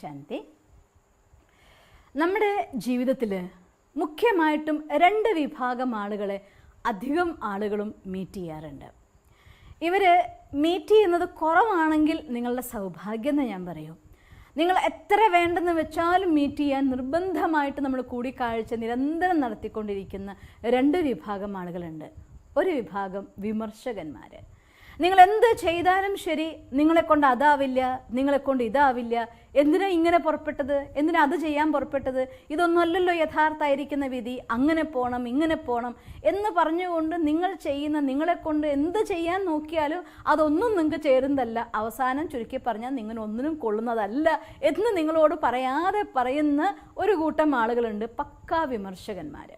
ശാന്തി. നമ്മുടെ ജീവിതത്തിൽ മുഖ്യമായിട്ടും 2 വിഭാഗം ആളുകളെ അധികം ആളുകളും മീറ്റ് ചെയ്യാറുണ്ട്. ഇവർ മീറ്റ് ചെയ്യുന്നത് കുറവാണെങ്കിൽ നിങ്ങളുടെ സൗഭാഗ്യം എന്ന് ഞാൻ പറയും. നിങ്ങൾ എത്ര വേണ്ടെന്ന് വെച്ചാലും മീറ്റ് ചെയ്യാൻ നിർബന്ധമായിട്ട് നമ്മൾ കൂടിക്കാഴ്ച നിരന്തരം നടത്തിക്കൊണ്ടിരിക്കുന്ന 2 വിഭാഗം ആളുകളുണ്ട്. ഒരു വിഭാഗം വിമർശകന്മാർ. നിങ്ങൾ എന്ത് ചെയ്താലും ശരി, നിങ്ങളെക്കൊണ്ട് അതാവില്ല, നിങ്ങളെക്കൊണ്ട് ഇതാവില്ല, എന്തിനാ ഇങ്ങനെ പുറപ്പെട്ടത്, എന്തിനാ അത് ചെയ്യാൻ പുറപ്പെട്ടത്, ഇതൊന്നുമല്ലല്ലോ യഥാർത്ഥമായിരിക്കുന്ന വിധി, അങ്ങനെ പോകണം ഇങ്ങനെ പോകണം എന്ന് പറഞ്ഞുകൊണ്ട് നിങ്ങൾ ചെയ്യുന്ന, നിങ്ങളെക്കൊണ്ട് എന്ത് ചെയ്യാൻ നോക്കിയാലും അതൊന്നും നിങ്ങൾക്ക് ചേരുന്നതല്ല, അവസാനം ചുരുക്കി പറഞ്ഞാൽ നിങ്ങൾ ഒന്നിനും കൊള്ളുന്നതല്ല എന്ന് നിങ്ങളോട് പറയാതെ പറയുന്ന ഒരു കൂട്ടം ആളുകളുണ്ട്, പക്കാ വിമർശകന്മാർ.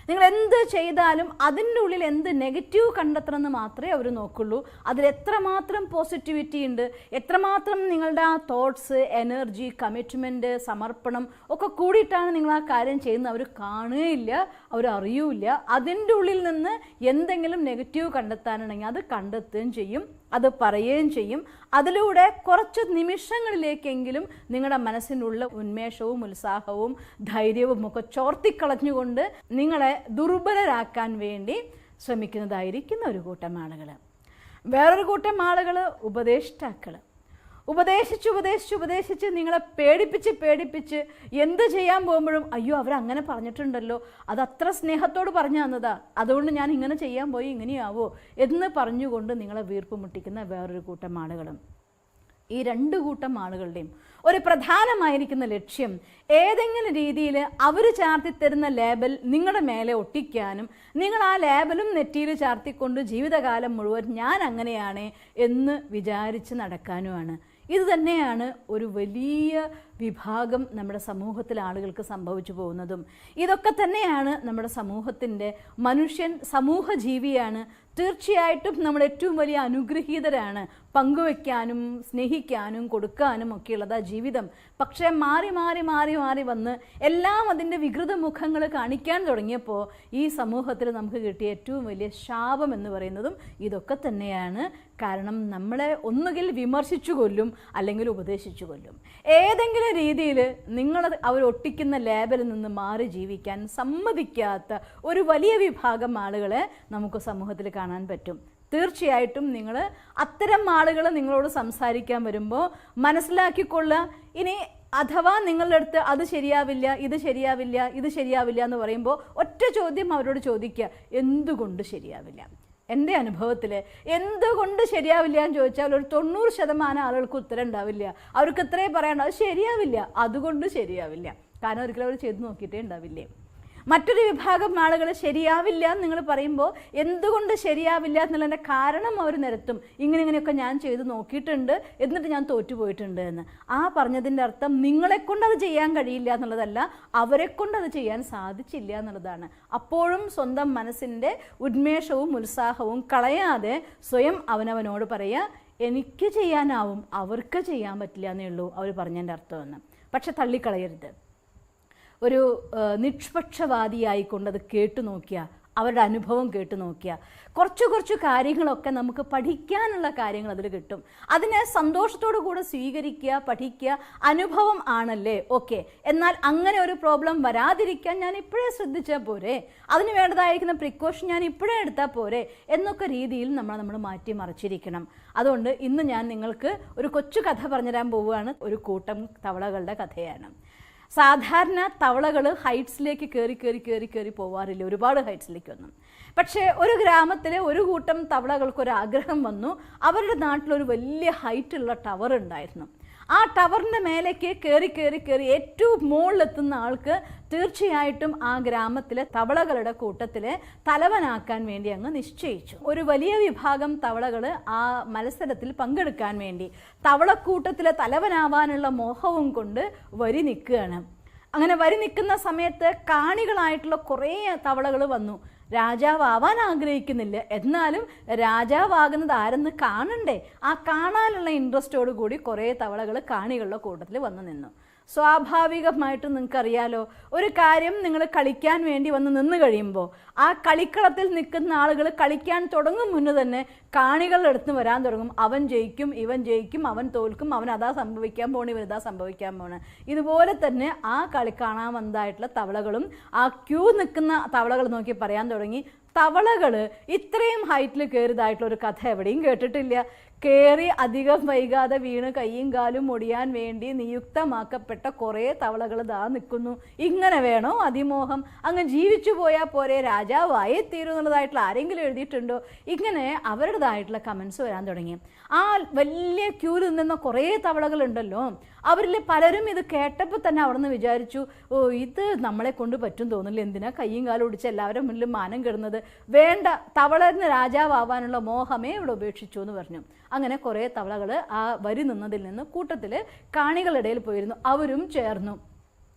നിങ്ങൾ എന്ത് ചെയ്താലും അതിൻ്റെ ഉള്ളിൽ എന്ത് നെഗറ്റീവ് കണ്ടെത്തണമെന്ന് മാത്രമേ അവർ നോക്കുള്ളൂ. അതിലെത്രമാത്രം പോസിറ്റിവിറ്റി ഉണ്ട്, എത്രമാത്രം നിങ്ങളുടെ ആ തോട്ട്സ്, എനർജി, കമ്മിറ്റ്മെൻറ്റ്, സമർപ്പണം ഒക്കെ കൂടിയിട്ടാണ് നിങ്ങൾ ആ കാര്യം ചെയ്യുന്നത് അവർ കാണുകയില്ല, അവർ അറിയൂല. അതിൻ്റെ ഉള്ളിൽ നിന്ന് എന്തെങ്കിലും നെഗറ്റീവ് കണ്ടെത്താനുണ്ടെങ്കിൽ അത് കണ്ടെത്തുകയും ചെയ്യും, അത് പറയുകയും ചെയ്യും. അതിലൂടെ കുറച്ച് നിമിഷങ്ങളിലേക്കെങ്കിലും നിങ്ങളുടെ മനസ്സിനുള്ള ഉന്മേഷവും ഉത്സാഹവും ധൈര്യവും ഒക്കെ ചോർത്തിക്കളഞ്ഞുകൊണ്ട് നിങ്ങളെ ദുർബലരാക്കാൻ വേണ്ടി ശ്രമിക്കുന്നതായിരിക്കുന്ന ഒരു കൂട്ടം ആളുകൾ. വേറൊരു കൂട്ടം ആളുകൾ ഉപദേഷ്ടാക്കൾ. ഉപദേശിച്ച് നിങ്ങളെ പേടിപ്പിച്ച് എന്ത് ചെയ്യാൻ പോകുമ്പോഴും അയ്യോ അവരങ്ങനെ പറഞ്ഞിട്ടുണ്ടല്ലോ, അത് അത്ര സ്നേഹത്തോട് പറഞ്ഞു തന്നതാ, അതുകൊണ്ട് ഞാൻ ഇങ്ങനെ ചെയ്യാൻ പോയി ഇങ്ങനെയാവോ എന്ന് പറഞ്ഞുകൊണ്ട് നിങ്ങളെ വീർപ്പ് മുട്ടിക്കുന്ന വേറൊരു കൂട്ടം ആളുകളും. ഈ 2 കൂട്ടം ആളുകളുടെയും ഒരു പ്രധാനമായിരിക്കുന്ന ലക്ഷ്യം ഏതെങ്കിലും രീതിയിൽ അവർ ചാർത്തിത്തരുന്ന ലേബൽ നിങ്ങളുടെ മേലെ ഒട്ടിക്കാനും നിങ്ങൾ ആ ലേബലും നെറ്റിയിൽ ചാർത്തിക്കൊണ്ട് ജീവിതകാലം മുഴുവൻ ഞാൻ അങ്ങനെയാണ് എന്ന് വിചാരിച്ച് നടക്കാനുമാണ്. ഇത് തന്നെയാണ് ഒരു വലിയ വിഭാഗം നമ്മുടെ സമൂഹത്തിലെ ആളുകൾക്ക് സംഭവിച്ചു പോകുന്നതും. ഇതൊക്കെ തന്നെയാണ് നമ്മുടെ സമൂഹത്തിൻ്റെ മനുഷ്യൻ സമൂഹ ജീവിയാണ്. തീർച്ചയായിട്ടും നമ്മൾ ഏറ്റവും വലിയ അനുഗ്രഹീതരാണ്. പങ്കുവെക്കാനും സ്നേഹിക്കാനും കൊടുക്കാനും ഒക്കെയുള്ളതാ ജീവിതം. പക്ഷേ മാറി വന്ന് എല്ലാം അതിൻ്റെ വികൃത മുഖങ്ങൾ കാണിക്കാൻ തുടങ്ങിയപ്പോൾ ഈ സമൂഹത്തിൽ നമുക്ക് കിട്ടിയ ഏറ്റവും വലിയ ശാപം എന്ന് പറയുന്നതും ഇതൊക്കെ തന്നെയാണ്. കാരണം നമ്മളെ ഒന്നുകിൽ വിമർശിച്ചു കൊല്ലും, അല്ലെങ്കിൽ ഉപദേശിച്ചു കൊല്ലും. ഏതെങ്കിലും രീതിയിൽ നിങ്ങൾ അവർ ഒട്ടിക്കുന്ന ലേബലിൽ നിന്ന് മാറി ജീവിക്കാൻ സമ്മതിക്കാത്ത ഒരു വലിയ വിഭാഗം ആളുകളെ നമുക്ക് സമൂഹത്തിൽ കാണാൻ പറ്റും. തീർച്ചയായിട്ടും നിങ്ങൾ അത്തരം ആളുകൾ നിങ്ങളോട് സംസാരിക്കാൻ വരുമ്പോൾ മനസ്സിലാക്കിക്കൊള്ളുക. ഇനി അഥവാ നിങ്ങളുടെ അടുത്ത് അത് ശരിയാവില്ല, ഇത് ശരിയാവില്ല എന്ന് പറയുമ്പോൾ ഒറ്റ ചോദ്യം അവരോട് ചോദിക്കുക, എന്തുകൊണ്ട് ശരിയാവില്ല? എൻ്റെ അനുഭവത്തിൽ എന്തുകൊണ്ട് ശരിയാവില്ല എന്ന് ചോദിച്ചാൽ ഒരു 90% ആളുകൾക്ക് ഉത്തരം ഉണ്ടാവില്ല. അവർക്ക് ഇത്രേ പറയണ്ട, അത് ശരിയാവില്ല, അതുകൊണ്ട് ശരിയാവില്ല. കാരണം ഒരിക്കലും അവർ ചെയ്ത് നോക്കിയിട്ടേ ഉണ്ടാവില്ലേ. മറ്റൊരു വിഭാഗം ആളുകൾ ശരിയാവില്ല എന്ന് നിങ്ങൾ പറയുമ്പോൾ എന്തുകൊണ്ട് ശരിയാവില്ല എന്നുള്ളതിൻ്റെ കാരണം അവർ നിരത്തും. ഇങ്ങനെയൊക്കെ ഞാൻ ചെയ്ത് നോക്കിയിട്ടുണ്ട്, എന്നിട്ട് ഞാൻ തോറ്റുപോയിട്ടുണ്ട് എന്ന്. ആ പറഞ്ഞതിൻ്റെ അർത്ഥം നിങ്ങളെക്കൊണ്ട് അത് ചെയ്യാൻ കഴിയില്ല എന്നുള്ളതല്ല, അവരെക്കൊണ്ട് അത് ചെയ്യാൻ സാധിച്ചില്ല എന്നുള്ളതാണ്. അപ്പോഴും സ്വന്തം മനസ്സിൻ്റെ ഉന്മേഷവും ഉത്സാഹവും കളയാതെ സ്വയം അവനവനോട് പറയുക, എനിക്ക് ചെയ്യാനാവും, അവർക്ക് ചെയ്യാൻ പറ്റില്ല എന്നേ ഉള്ളൂ അവർ പറഞ്ഞതിൻ്റെ അർത്ഥമെന്ന്. പക്ഷെ തള്ളിക്കളയരുത്. ഒരു നിഷ്പക്ഷവാദിയായിക്കൊണ്ടത് കേട്ടു നോക്കിയാൽ, അവരുടെ അനുഭവം കേട്ടു നോക്കിയാൽ കുറച്ച് കാര്യങ്ങളൊക്കെ നമുക്ക് പഠിക്കാനുള്ള കാര്യങ്ങൾ അതിൽ കിട്ടും. അതിനെ സന്തോഷത്തോടു കൂടെ സ്വീകരിക്കുക, പഠിക്കുക. അനുഭവം ആണല്ലേ, ഓക്കെ, എന്നാൽ അങ്ങനെ ഒരു പ്രോബ്ലം വരാതിരിക്കാൻ ഞാൻ ഇപ്പോഴേ ശ്രദ്ധിച്ചാൽ പോരെ, അതിന് വേണ്ടതായിരിക്കുന്ന പ്രിക്കോഷൻ ഞാൻ ഇപ്പോഴേ എടുത്താൽ പോരെ എന്നൊക്കെ രീതിയിൽ നമ്മൾ മാറ്റി മറിച്ചിരിക്കണം. അതുകൊണ്ട് ഇന്ന് ഞാൻ നിങ്ങൾക്ക് ഒരു കൊച്ചു കഥ പറഞ്ഞുതരാൻ പോവുകയാണ്. ഒരു കൂട്ടം തവളകളുടെ കഥയാണ്. സാധാരണ തവളകൾ ഹൈറ്റ്സിലേക്ക് കയറി പോവാറില്ല, ഒരുപാട് ഹൈറ്റ്സിലേക്കൊന്നും. പക്ഷേ ഒരു ഗ്രാമത്തിലെ ഒരു കൂട്ടം തവളകൾക്കൊരു ആഗ്രഹം വന്നു. അവരുടെ നാട്ടിലൊരു വലിയ ഹൈറ്റുള്ള ടവർ ഉണ്ടായിരുന്നു. ആ ടവറിൻ്റെ മേലേക്ക് കയറി ഏറ്റവും മുകളിലെത്തുന്ന ആൾക്ക് തീർച്ചയായിട്ടും ആ ഗ്രാമത്തിലെ തവളകളുടെ കൂട്ടത്തിലെ തലവനാക്കാൻ വേണ്ടി അങ്ങ് നിശ്ചയിച്ചു. ഒരു വലിയ വിഭാഗം തവളകൾ ആ മത്സരത്തിൽ പങ്കെടുക്കാൻ വേണ്ടി തവളക്കൂട്ടത്തിലെ തലവനാവാനുള്ള മോഹവും കൊണ്ട് വരി നിൽക്കുകയാണ്. അങ്ങനെ വരി നിൽക്കുന്ന സമയത്ത് കാണികളായിട്ടുള്ള കുറേ തവളകൾ വന്നു. രാജാവാൻ ആഗ്രഹിക്കുന്നില്ല, എന്നാലും രാജാവാകുന്നത് ആരെന്ന് കാണണ്ടേ. ആ കാണാനുള്ള ഇൻട്രസ്റ്റോട് കൂടി കുറേ തവളകൾ കാണികളുടെ കൂട്ടത്തിൽ വന്നു നിന്നു. സ്വാഭാവികമായിട്ടും നിങ്ങൾക്കറിയാലോ, ഒരു കാര്യം നിങ്ങൾ കളിക്കാൻ വേണ്ടി വന്ന് നിന്ന് കഴിയുമ്പോൾ ആ കളിക്കളത്തിൽ നിൽക്കുന്ന ആളുകൾ കളിക്കാൻ തുടങ്ങും മുന്നേ തന്നെ കാണികളുടെ അടുത്ത് വരാൻ തുടങ്ങും. അവൻ ജയിക്കും, ഇവൻ ജയിക്കും, അവൻ തോൽക്കും, അവൻ അതാ സംഭവിക്കാൻ പോണ്, ഇവൻ ഇതാ സംഭവിക്കാൻ പോണ്. ഇതുപോലെ തന്നെ ആ കളി കാണാൻ വന്നതായിട്ടുള്ള തവളകളും ആ ക്യൂ നിൽക്കുന്ന തവളകൾ നോക്കി പറയാൻ തുടങ്ങി, തവളകൾ ഇത്രയും ഹൈറ്റിൽ കയറിയതായിട്ടുള്ള ഒരു കഥ എവിടെയും കേട്ടിട്ടില്ല. കയറി അധികം വൈകാതെ വീണ് കയ്യും കാലും ഒടിയാൻ വേണ്ടി നിയുക്തമാക്കപ്പെട്ട കുറേ തവളകൾ ദാ നിൽക്കുന്നു. ഇങ്ങനെ വേണോ അതിമോഹം? അങ്ങ് ജീവിച്ചു പോയാൽ പോരെ, രാജാവായേ തീരും എന്നുള്ളതായിട്ടുള്ള ആരെങ്കിലും എഴുതിയിട്ടുണ്ടോ? ഇങ്ങനെ അവരുടേതായിട്ടുള്ള കമൻസ് വരാൻ തുടങ്ങി. ആ വലിയ ക്യൂവിൽ നിന്ന കുറേ തവളകളുണ്ടല്ലോ, അവരിൽ പലരും ഇത് കേട്ടപ്പോൾ തന്നെ അവിടെ നിന്ന് വിചാരിച്ചു, ഓ ഇത് നമ്മളെ കൊണ്ട് പറ്റും തോന്നില്ല, എന്തിനാ കയ്യും കാലും ഒടിച്ച് എല്ലാവരും മുന്നിൽ മാനം കെടുന്നത്, വേണ്ട, തവളന്ന് രാജാവാനുള്ള മോഹമേ ഇവിടെ ഉപേക്ഷിച്ചു എന്ന് പറഞ്ഞു. അങ്ങനെ കുറേ തവളകൾ ആ വരി നിന്നതിൽ നിന്ന് കൂട്ടത്തിൽ കാണികളിടയിൽ പോയിരുന്നു. അവരും ചേർന്നു.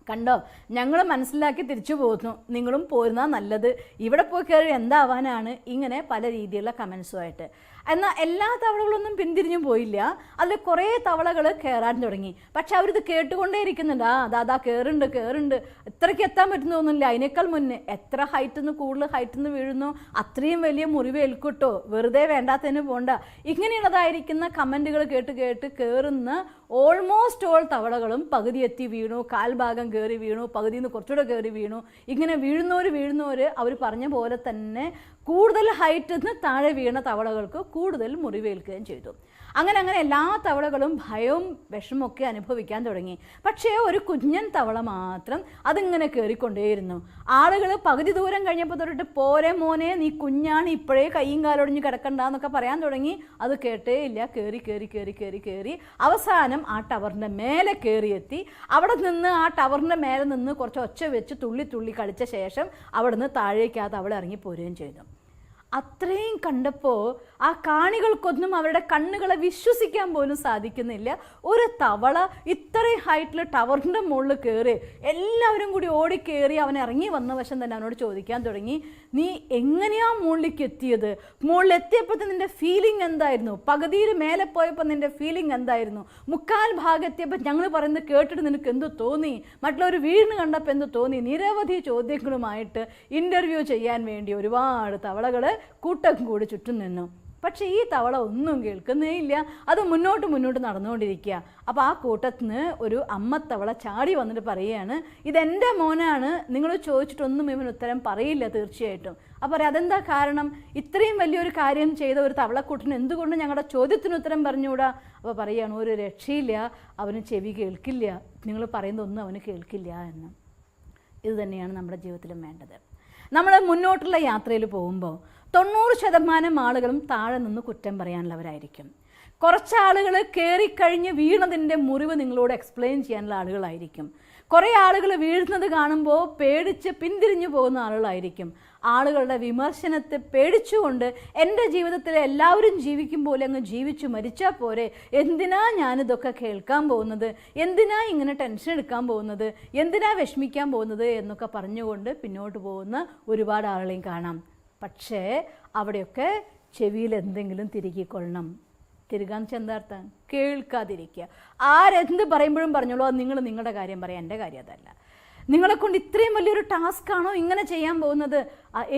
കണ്ടോ, ഞങ്ങൾ മനസ്സിലാക്കി തിരിച്ചു പോകുന്നു, നിങ്ങളും പോരുന്നാ നല്ലത്, ഇവിടെ പോയി കയറി എന്താവാനാണ്, ഇങ്ങനെ പല രീതിയിലുള്ള കമൻസുമായിട്ട്. എന്നാൽ എല്ലാ തവളകളൊന്നും പിന്തിരിഞ്ഞു പോയില്ല. അതിൽ കുറേ തവളകൾ കയറാൻ തുടങ്ങി. പക്ഷെ അവരിത് കേട്ടുകൊണ്ടേ ഇരിക്കുന്നുണ്ട്. അതാ കയറുണ്ട്, ഇത്രയ്ക്ക് എത്താൻ പറ്റുന്ന തോന്നുന്നില്ല, അതിനേക്കാൾ മുന്നേ എത്ര ഹൈറ്റിൽ നിന്ന് കൂടുതൽ ഹൈറ്റിൽ നിന്ന് വീഴുന്നു അത്രയും വലിയ മുറിവ് ഏൽക്കൂട്ടോ, വെറുതെ വേണ്ടാത്തതിന് പോണ്ട. ഇങ്ങനെയുള്ളതായിരിക്കുന്ന കമൻറ്റുകൾ കേട്ട് കയറുന്ന ഓൾമോസ്റ്റ് ഓൾ തവളകളും പകുതി എത്തി വീണു, കാൽഭാഗം കയറി വീണു, പകുതിയിൽ നിന്ന് കുറച്ചുകൂടെ കയറി വീണു. ഇങ്ങനെ വീഴുന്നവർ അവർ പറഞ്ഞ പോലെ തന്നെ കൂടുതൽ ഹൈറ്റിൽ നിന്ന് താഴെ വീണ തവളകൾക്ക് കൂടുതൽ മുറിവേൽക്കുകയും ചെയ്തു. അങ്ങനെ എല്ലാ തവളകളും ഭയവും വിഷമമൊക്കെ അനുഭവിക്കാൻ തുടങ്ങി. പക്ഷേ ഒരു കുഞ്ഞൻ തവള മാത്രം അതിങ്ങനെ കയറിക്കൊണ്ടേയിരുന്നു. ആളുകൾ പകുതി ദൂരം കഴിഞ്ഞപ്പോൾ തൊട്ടിട്ട്, പോരെ മോനെ, നീ കുഞ്ഞാണ്, ഇപ്പോഴേ കയ്യും കാലൊടിഞ്ഞ് കിടക്കണ്ടെന്നൊക്കെ പറയാൻ തുടങ്ങി. അത് കേട്ടേ ഇല്ല. കയറി അവസാനം ആ ടവറിൻ്റെ മേലെ കയറിയെത്തി. അവിടെ നിന്ന് ആ ടവറിൻ്റെ മേലെ നിന്ന് കുറച്ച് ഒച്ച വെച്ച് തുള്ളി കളിച്ച ശേഷം അവിടെ നിന്ന് താഴേക്ക് ആ തവള ഇറങ്ങിപ്പോരുകയും ചെയ്തു. അത്രയും കണ്ടപ്പോൾ ആ കാണികൾക്കൊന്നും അവരുടെ കണ്ണുകളെ വിശ്വസിക്കാൻ പോലും സാധിക്കുന്നില്ല. ഒരു തവള ഇത്രയും ഹൈറ്റിൽ ടവറിൻ്റെ മുകളിൽ കയറി, എല്ലാവരും കൂടി ഓടിക്കയറി അവൻ ഇറങ്ങി വന്ന വശം തന്നെ അവനോട് ചോദിക്കാൻ തുടങ്ങി, നീ എങ്ങനെയാ മുകളിലേക്ക് എത്തിയത്? മുകളിലെത്തിയപ്പോൾ നിൻ്റെ ഫീലിംഗ് എന്തായിരുന്നു? പകുതിയിൽ മേലെ പോയപ്പോൾ നിൻ്റെ ഫീലിംഗ് എന്തായിരുന്നു? മുക്കാൽ ഭാഗം എത്തിയപ്പോൾ ഞങ്ങൾ പറയുന്നത് കേട്ടിട്ട് നിനക്ക് എന്ത് തോന്നി? മറ്റുള്ളവർ വീണ് കണ്ടപ്പോൾ എന്ത് തോന്നി? നിരവധി ചോദ്യങ്ങളുമായിട്ട് ഇൻ്റർവ്യൂ ചെയ്യാൻ വേണ്ടി ഒരുപാട് തവളകൾ കൂട്ടം കൂടി ചുറ്റും നിന്നു. പക്ഷേ ഈ തവള ഒന്നും കേൾക്കുന്നേ ഇല്ല. അത് മുന്നോട്ട് നടന്നുകൊണ്ടിരിക്കുക. അപ്പോൾ ആ കൂട്ടത്തിൽ നിന്ന് ഒരു അമ്മത്തവള ചാടി വന്നിട്ട് പറയുകയാണ്, ഇതെൻ്റെ മോനാണ്, നിങ്ങൾ ചോദിച്ചിട്ടൊന്നും ഇവൻ ഉത്തരം പറയില്ല തീർച്ചയായിട്ടും. അപ്പോൾ പറയാം, അതെന്താ കാരണം? ഇത്രയും വലിയൊരു കാര്യം ചെയ്ത ഒരു തവളക്കൂട്ടിന് എന്തുകൊണ്ട് ഞങ്ങളുടെ ചോദ്യത്തിന് ഉത്തരം പറഞ്ഞുകൂടാ? അപ്പോൾ പറയുകയാണ്, ഒരു രക്ഷയില്ല, അവന് ചെവി കേൾക്കില്ല, നിങ്ങൾ പറയുന്നതൊന്നും അവന് കേൾക്കില്ല എന്ന്. ഇത് തന്നെയാണ് നമ്മുടെ ജീവിതത്തിലും വേണ്ടത്. നമ്മൾ മുന്നോട്ടുള്ള യാത്രയിൽ പോകുമ്പോൾ 90% ആളുകളും താഴെ നിന്ന് കുറ്റം പറയാനുള്ളവരായിരിക്കും. കുറച്ച് ആളുകൾ കയറിക്കഴിഞ്ഞ് വീണതിൻ്റെ മുറിവ് നിങ്ങളോട് എക്സ്പ്ലെയിൻ ചെയ്യാനുള്ള ആളുകളായിരിക്കും. കുറേ ആളുകൾ വീഴുന്നത് കാണുമ്പോൾ പേടിച്ച് പിന്തിരിഞ്ഞു പോകുന്ന ആളുകളായിരിക്കും. ആളുകളുടെ വിമർശനത്തെ പേടിച്ചുകൊണ്ട് എൻ്റെ ജീവിതത്തിൽ എല്ലാവരും ജീവിക്കും പോലെ അങ്ങ് ജീവിച്ചു മരിച്ചാൽ പോരെ, എന്തിനാ ഞാനിതൊക്കെ കേൾക്കാൻ പോകുന്നത്, എന്തിനാ ഇങ്ങനെ ടെൻഷൻ എടുക്കാൻ പോകുന്നത്, എന്തിനാ വിഷമിക്കാൻ പോകുന്നത് എന്നൊക്കെ പറഞ്ഞുകൊണ്ട് പിന്നോട്ട് പോകുന്ന ഒരുപാട് ആളുകളെയും കാണാം. പക്ഷേ അവിടെയൊക്കെ ചെവിയിൽ എന്തെങ്കിലും തിരുകിക്കൊള്ളണം. തിരുകാന്ന് വെച്ചാൽ എന്താ അർത്ഥം? കേൾക്കാതിരിക്കുക. ആരെന്ത് പറയുമ്പോഴും പറഞ്ഞോളൂ, അത് നിങ്ങൾ നിങ്ങളുടെ കാര്യം പറയാം, എൻ്റെ കാര്യം അതല്ല. നിങ്ങളെക്കൊണ്ട് ഇത്രയും വലിയൊരു ടാസ്ക്കാണോ ഇങ്ങനെ ചെയ്യാൻ പോകുന്നത്?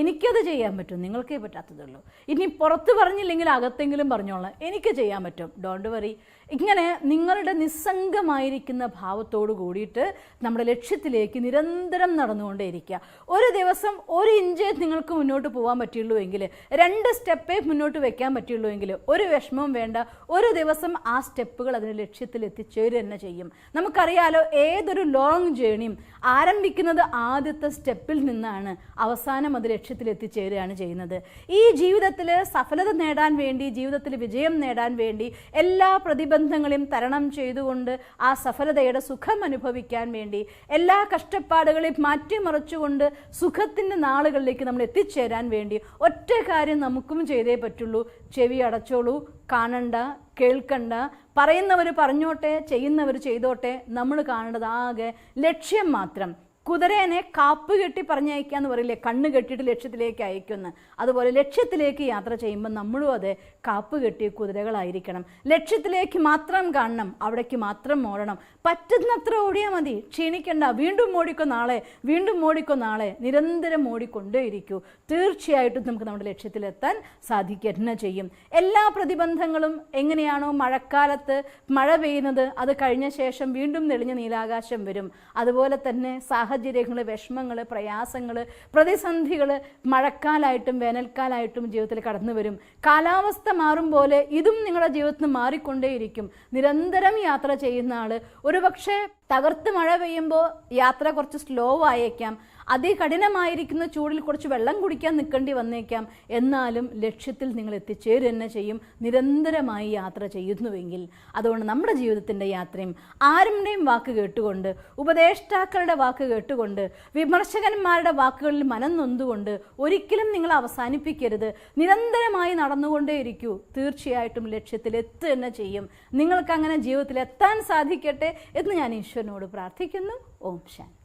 എനിക്കത് ചെയ്യാൻ പറ്റും, നിങ്ങൾക്കേ പറ്റാത്തതുള്ളൂ. ഇനി പുറത്ത് പറഞ്ഞില്ലെങ്കിൽ അകത്തെങ്കിലും പറഞ്ഞോളാം, എനിക്ക് ചെയ്യാൻ പറ്റും, ഡോണ്ട് വറി. ഇങ്ങനെ നിങ്ങളുടെ നിസ്സംഗമായിരിക്കുന്ന ഭാവത്തോട് കൂടിയിട്ട് നമ്മുടെ ലക്ഷ്യത്തിലേക്ക് നിരന്തരം നടന്നുകൊണ്ടേയിരിക്കുക. ഒരു ദിവസം 1 ഇഞ്ച് നിങ്ങൾക്ക് മുന്നോട്ട് പോകാൻ പറ്റുള്ളൂ എങ്കിൽ, 2 സ്റ്റെപ്പേ മുന്നോട്ട് വെക്കാൻ പറ്റുള്ളൂ എങ്കിൽ, ഒരു വിഷമവും വേണ്ട, ഒരു ദിവസം ആ സ്റ്റെപ്പുകൾ അതിന് ലക്ഷ്യത്തിൽ എത്തിച്ചേരുക തന്നെ ചെയ്യും. നമുക്കറിയാലോ, ഏതൊരു ലോങ് ജേണിയും ആരംഭിക്കുന്നത് ആദ്യത്തെ സ്റ്റെപ്പിൽ നിന്നാണ്, അവസാനം അത് ലക്ഷ്യത്തിൽ എത്തിച്ചേരുകയാണ് ചെയ്യുന്നത്. ഈ ജീവിതത്തിൽ സഫലത നേടാൻ വേണ്ടി, ജീവിതത്തിൽ വിജയം നേടാൻ വേണ്ടി എല്ലാ പ്രതിബന്ധങ്ങളെയും തരണം ചെയ്തുകൊണ്ട് ആ സഫലതയുടെ സുഖം അനുഭവിക്കാൻ വേണ്ടി, എല്ലാ കഷ്ടപ്പാടുകളെയും മാറ്റിമറിച്ചുകൊണ്ട് സുഖത്തിൻ്റെ നാളുകളിലേക്ക് നമ്മൾ എത്തിച്ചേരാൻ വേണ്ടി ഒറ്റ കാര്യം നമുക്കും ചെയ്തേ പറ്റുള്ളൂ. ചെവി അടച്ചോളൂ, കാണണ്ട, കേൾക്കണ്ട, പറയുന്നവർ പറഞ്ഞോട്ടെ, ചെയ്യുന്നവർ ചെയ്തോട്ടെ, നമ്മൾ കാണേണ്ടത് ആകെ ലക്ഷ്യം മാത്രം. കുതിരേനെ കാപ്പ് കെട്ടി പറഞ്ഞയക്കുക എന്ന് പറയില്ലേ, കണ്ണ് കെട്ടിയിട്ട് ലക്ഷ്യത്തിലേക്ക് അയക്കുമെന്ന്. അതുപോലെ ലക്ഷ്യത്തിലേക്ക് യാത്ര ചെയ്യുമ്പോൾ നമ്മളും അതെ കാപ്പ് കെട്ടിയ കുതിരകളായിരിക്കണം. ലക്ഷ്യത്തിലേക്ക് മാത്രം കാണണം, അവിടേക്ക് മാത്രം ഓടണം. പറ്റുന്നത്ര ഓടിയാൽ മതി, ക്ഷീണിക്കണ്ട. വീണ്ടും ഓടിക്കോ നാളെ, വീണ്ടും ഓടിക്കോ നാളെ, നിരന്തരം ഓടിക്കൊണ്ടേയിരിക്കൂ. തീർച്ചയായിട്ടും നമുക്ക് നമ്മുടെ ലക്ഷ്യത്തിലെത്താൻ സാധിക്കുക തന്നെ ചെയ്യും. എല്ലാ പ്രതിബന്ധങ്ങളും എങ്ങനെയാണോ മഴക്കാലത്ത് മഴ പെയ്യുന്നത്, അത് കഴിഞ്ഞ ശേഷം വീണ്ടും തെളിഞ്ഞ നീലാകാശം വരും. അതുപോലെ തന്നെ സാഹചര്യങ്ങൾ, വിഷമങ്ങൾ, പ്രയാസങ്ങൾ, പ്രതിസന്ധികൾ മഴക്കാലായിട്ടും വേനൽക്കാലായിട്ടും ജീവിതത്തിൽ കടന്നു വരും. കാലാവസ്ഥ മാറും പോലെ ഇതും നിങ്ങളുടെ ജീവിതത്തിൽ മാറിക്കൊണ്ടേയിരിക്കും. നിരന്തരം യാത്ര ചെയ്യുന്ന ആൾ ഒരുപക്ഷെ തകർത്ത് മഴ പെയ്യുമ്പോൾ യാത്ര കുറച്ച് സ്ലോ ആയേക്കാം, അതികഠിനമായിരിക്കുന്ന ചൂടിൽ കുറച്ച് വെള്ളം കുടിക്കാൻ നിൽക്കേണ്ടി വന്നേക്കാം. എന്നാലും ലക്ഷ്യത്തിൽ നിങ്ങൾ എത്തിച്ചേരുക തന്നെ ചെയ്യും, നിരന്തരമായി യാത്ര ചെയ്യുന്നുവെങ്കിൽ. അതുകൊണ്ട് നമ്മുടെ ജീവിതത്തിൻ്റെ യാത്രയും ആരുടെയും വാക്ക് കേട്ടുകൊണ്ട്, ഉപദേഷ്ടാക്കളുടെ വാക്ക് കേട്ടുകൊണ്ട്, വിമർശകന്മാരുടെ വാക്കുകളിൽ മനം നൊന്തുകൊണ്ട് ഒരിക്കലും നിങ്ങൾ അവസാനിപ്പിക്കരുത്. നിരന്തരമായി നടന്നുകൊണ്ടേയിരിക്കൂ. തീർച്ചയായിട്ടും ലക്ഷ്യത്തിൽ എത്തുക തന്നെ ചെയ്യും. നിങ്ങൾക്ക് അങ്ങനെ ജീവിതത്തിൽ എത്താൻ സാധിക്കട്ടെ എന്ന് ഞാൻ ഈശ്വരനോട് പ്രാർത്ഥിക്കുന്നു. ഓം ശാന്തി.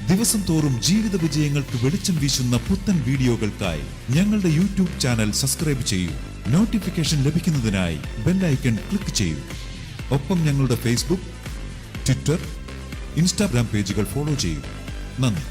ദിവസം തോറും ജീവിത വിജയങ്ങൾക്ക് വെളിച്ചം വീശുന്ന പുത്തൻ വീഡിയോകൾക്കായി ഞങ്ങളുടെ യൂട്യൂബ് ചാനൽ സബ്സ്ക്രൈബ് ചെയ്യൂ. നോട്ടിഫിക്കേഷൻ ലഭിക്കുന്നതിനായി ബെൽ ഐക്കൺ ക്ലിക്ക് ചെയ്യൂ. ഒപ്പം ഞങ്ങളുടെ ഫേസ്ബുക്ക്, ട്വിറ്റർ, ഇൻസ്റ്റാഗ്രാം പേജുകൾ ഫോളോ ചെയ്യൂ. നന്ദി.